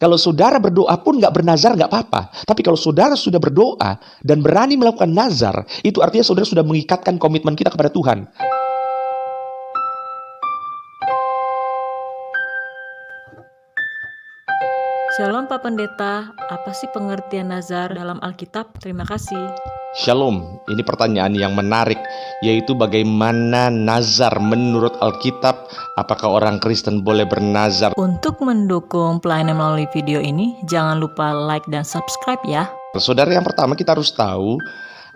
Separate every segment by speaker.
Speaker 1: Kalau saudara berdoa pun nggak bernazar nggak apa-apa. Tapi kalau saudara sudah berdoa dan berani melakukan nazar, itu artinya saudara sudah mengikatkan komitmen kita kepada Tuhan.
Speaker 2: Shalom Pak Pendeta, apa sih pengertian nazar dalam Alkitab? Terima kasih.
Speaker 1: Shalom, ini pertanyaan yang menarik, yaitu bagaimana nazar menurut Alkitab. Apakah orang Kristen boleh bernazar?
Speaker 2: Untuk mendukung pelayanan melalui video ini, jangan lupa like dan subscribe ya.
Speaker 1: Saudara, yang pertama kita harus tahu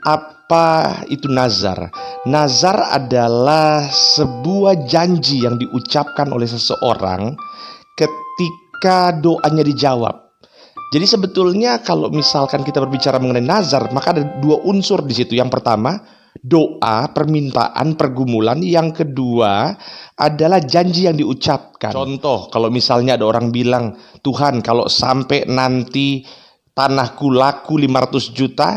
Speaker 1: apa itu nazar. Nazar adalah sebuah janji yang diucapkan oleh seseorang ketika doanya dijawab. Jadi sebetulnya kalau misalkan kita berbicara mengenai nazar, maka ada dua unsur di situ. Yang pertama, doa, permintaan, pergumulan. Yang kedua adalah janji yang diucapkan. Contoh, kalau misalnya ada orang bilang, Tuhan, kalau sampai nanti tanahku laku 500 juta,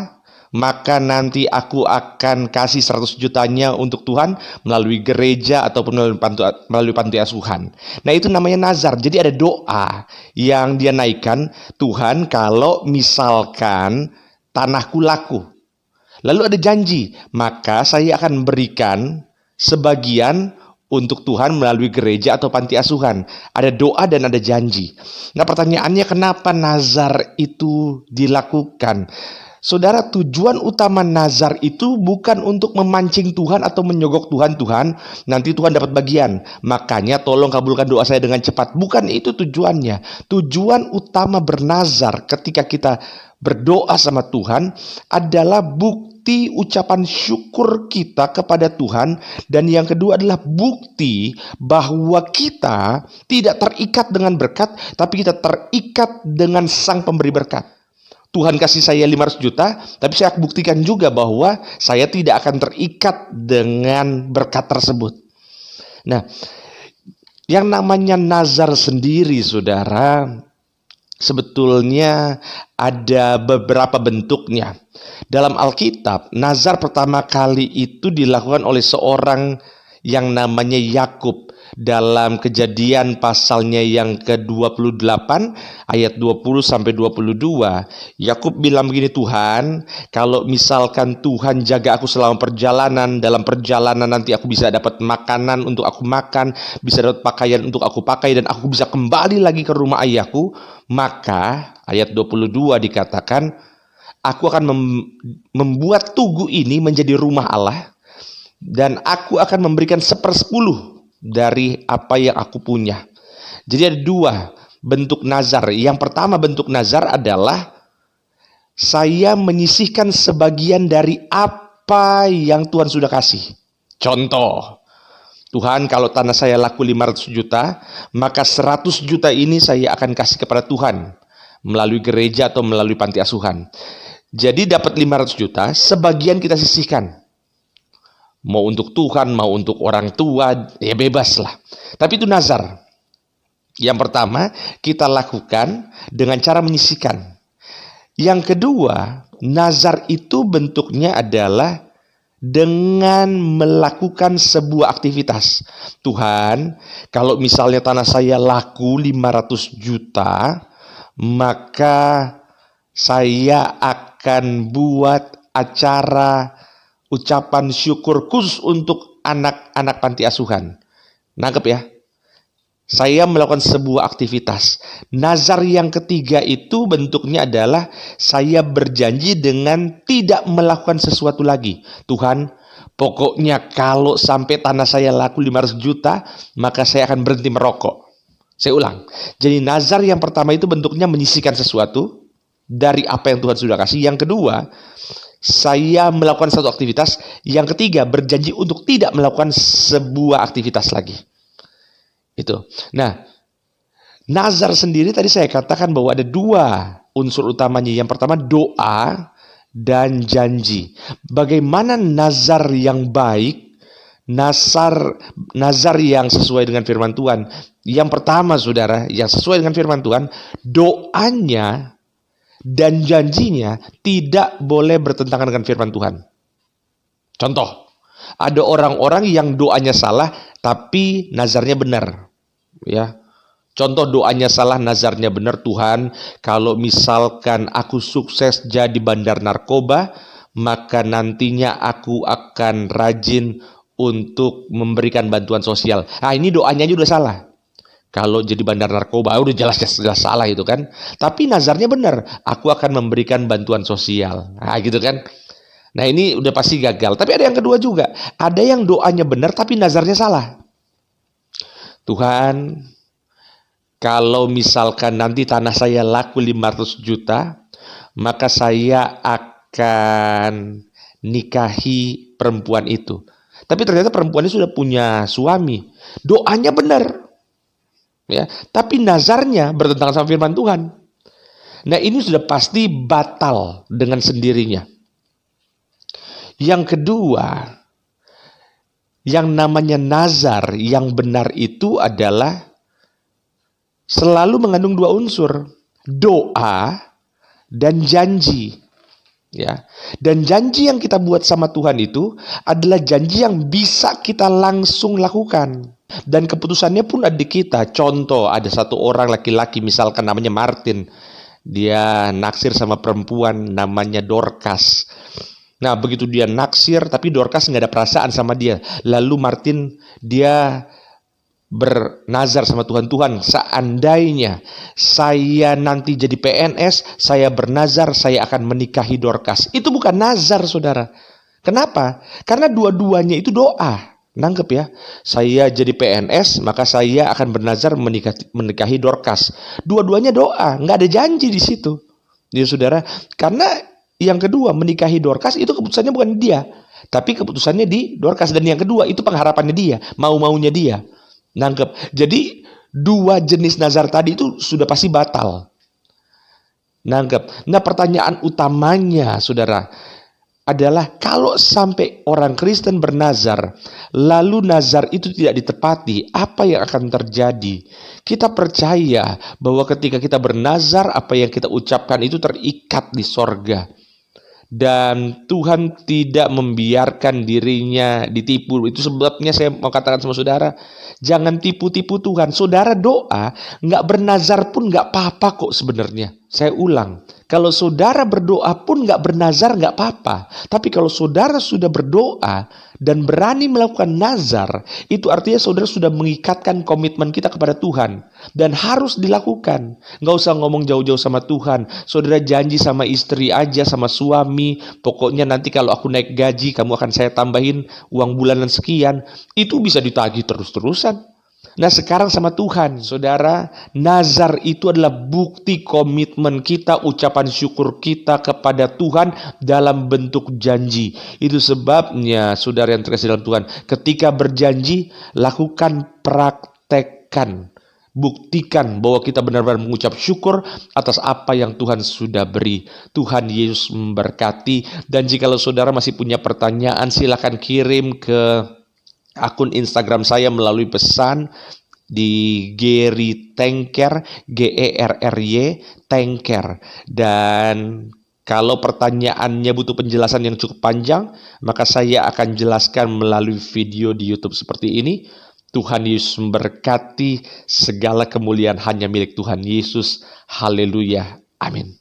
Speaker 1: maka nanti aku akan kasih 100 jutanya untuk Tuhan melalui gereja ataupun melalui panti asuhan. Nah, itu namanya nazar. Jadi ada doa yang dia naikkan, Tuhan, kalau misalkan tanahku laku. Lalu ada janji, maka saya akan berikan sebagian untuk Tuhan melalui gereja atau panti asuhan. Ada doa dan ada janji. Nah, pertanyaannya, kenapa nazar itu dilakukan? Saudara, tujuan utama nazar itu bukan untuk memancing Tuhan atau menyogok Tuhan. Tuhan, nanti Tuhan dapat bagian, makanya tolong kabulkan doa saya dengan cepat. Bukan itu tujuannya. Tujuan utama bernazar ketika kita berdoa sama Tuhan adalah bukti ucapan syukur kita kepada Tuhan. Dan yang kedua adalah bukti bahwa kita tidak terikat dengan berkat, tapi kita terikat dengan Sang Pemberi berkat. Tuhan kasih saya 500 juta, tapi saya buktikan juga bahwa saya tidak akan terikat dengan berkat tersebut. Nah, yang namanya nazar sendiri, saudara, sebetulnya ada beberapa bentuknya. Dalam Alkitab, nazar pertama kali itu dilakukan oleh seorang yang namanya Yakub. Dalam Kejadian pasalnya yang ke-28 ayat 20 sampai 22, Yakub bilang begini, Tuhan, kalau misalkan Tuhan jaga aku selama perjalanan, dalam perjalanan nanti aku bisa dapat makanan untuk aku makan, bisa dapat pakaian untuk aku pakai, dan aku bisa kembali lagi ke rumah ayahku, maka ayat 22 dikatakan, aku akan membuat tugu ini menjadi rumah Allah, dan aku akan memberikan 1/10 dari apa yang aku punya. Jadi ada dua bentuk nazar. Yang pertama bentuk nazar adalah saya menyisihkan sebagian dari apa yang Tuhan sudah kasih. Contoh, Tuhan, kalau tanah saya laku 500 juta, maka 100 juta ini saya akan kasih kepada Tuhan melalui gereja atau melalui panti asuhan. Jadi dapat 500 juta, sebagian kita sisihkan. Mau untuk Tuhan, mau untuk orang tua, ya bebas lah. Tapi itu nazar. Yang pertama, kita lakukan dengan cara menyisihkan. Yang kedua, nazar itu bentuknya adalah dengan melakukan sebuah aktivitas. Tuhan, kalau misalnya tanah saya laku 500 juta, maka saya akan buat acara ucapan syukur khusus untuk anak-anak panti asuhan. Nangkep ya? Saya melakukan sebuah aktivitas. Nazar yang ketiga itu bentuknya adalah saya berjanji dengan tidak melakukan sesuatu lagi. Tuhan, pokoknya kalau sampai tanah saya laku 500 juta, maka saya akan berhenti merokok. Saya ulang. Jadi nazar yang pertama itu bentuknya menyisihkan sesuatu dari apa yang Tuhan sudah kasih. Yang kedua, saya melakukan satu aktivitas. Yang ketiga, berjanji untuk tidak melakukan sebuah aktivitas lagi. Itu. Nah, nazar sendiri tadi saya katakan bahwa ada dua unsur utamanya. Yang pertama doa dan janji. Bagaimana nazar yang baik? Nazar yang sesuai dengan firman Tuhan. Yang pertama, saudara, yang sesuai dengan firman Tuhan, doanya dan janjinya tidak boleh bertentangan dengan firman Tuhan. Contoh, ada orang-orang yang doanya salah tapi nazarnya benar. Ya. Contoh doanya salah, nazarnya benar. Tuhan, kalau misalkan aku sukses jadi bandar narkoba, maka nantinya aku akan rajin untuk memberikan bantuan sosial. Nah, ini doanya aja udah salah. Kalau jadi bandar narkoba, udah jelas salah itu kan. Tapi nazarnya benar, aku akan memberikan bantuan sosial. Nah, gitu kan. Nah, ini udah pasti gagal. Tapi ada yang kedua juga. Ada yang doanya benar tapi nazarnya salah. Tuhan, kalau misalkan nanti tanah saya laku 500 juta, maka saya akan nikahi perempuan itu. Tapi ternyata perempuan ini sudah punya suami. Doanya benar. Ya, tapi nazarnya bertentangan sama firman Tuhan. Nah, ini sudah pasti batal dengan sendirinya. Yang kedua, yang namanya nazar yang benar itu adalah selalu mengandung dua unsur, doa dan janji. Ya. Dan janji yang kita buat sama Tuhan itu adalah janji yang bisa kita langsung lakukan. Dan keputusannya pun ada di kita. Contoh, ada satu orang laki-laki misalkan namanya Martin. Dia naksir sama perempuan namanya Dorcas. Nah, begitu dia naksir, tapi Dorcas nggak ada perasaan sama dia. Lalu Martin, dia bernazar sama Tuhan, Tuhan, seandainya saya nanti jadi PNS, saya bernazar saya akan menikahi Dorcas. Itu bukan nazar, saudara. Kenapa? Karena dua-duanya itu doa. Nangkep ya? Saya jadi PNS, maka saya akan bernazar menikahi Dorcas. Dua-duanya doa, nggak ada janji di situ. Ya, saudara. Karena yang kedua, menikahi Dorcas itu keputusannya bukan dia, tapi keputusannya di Dorcas. Dan yang kedua, itu pengharapannya dia, mau-maunya dia. Nangkep. Jadi dua jenis nazar tadi itu sudah pasti batal. Nangkep. Nah, pertanyaan utamanya, saudara, adalah kalau sampai orang Kristen bernazar, lalu nazar itu tidak ditepati, apa yang akan terjadi? Kita percaya bahwa ketika kita bernazar, apa yang kita ucapkan itu terikat di sorga. Dan Tuhan tidak membiarkan dirinya ditipu. Itu sebabnya saya mau katakan sama saudara, jangan tipu-tipu Tuhan. Saudara doa, nggak bernazar pun nggak apa-apa kok sebenarnya. Saya ulang, kalau saudara berdoa pun nggak bernazar nggak apa-apa. Tapi kalau saudara sudah berdoa dan berani melakukan nazar, itu artinya saudara sudah mengikatkan komitmen kita kepada Tuhan. Dan harus dilakukan. Nggak usah ngomong jauh-jauh sama Tuhan. Saudara janji sama istri aja, sama suami, pokoknya nanti kalau aku naik gaji, kamu akan saya tambahin uang bulanan sekian. Itu bisa ditagih terus-terusan. Nah, sekarang sama Tuhan, saudara, nazar itu adalah bukti komitmen kita, ucapan syukur kita kepada Tuhan dalam bentuk janji. Itu sebabnya, saudara yang terkasih dalam Tuhan, ketika berjanji, lakukan, praktekkan. Buktikan bahwa kita benar-benar mengucap syukur atas apa yang Tuhan sudah beri. Tuhan Yesus memberkati. Dan jikalau saudara masih punya pertanyaan, silakan kirim ke akun Instagram saya melalui pesan di Gery Tengker, Gerry Tengker. Dan kalau pertanyaannya butuh penjelasan yang cukup panjang, maka saya akan jelaskan melalui video di YouTube seperti ini. Tuhan Yesus memberkati, segala kemuliaan hanya milik Tuhan Yesus. Haleluya. Amin.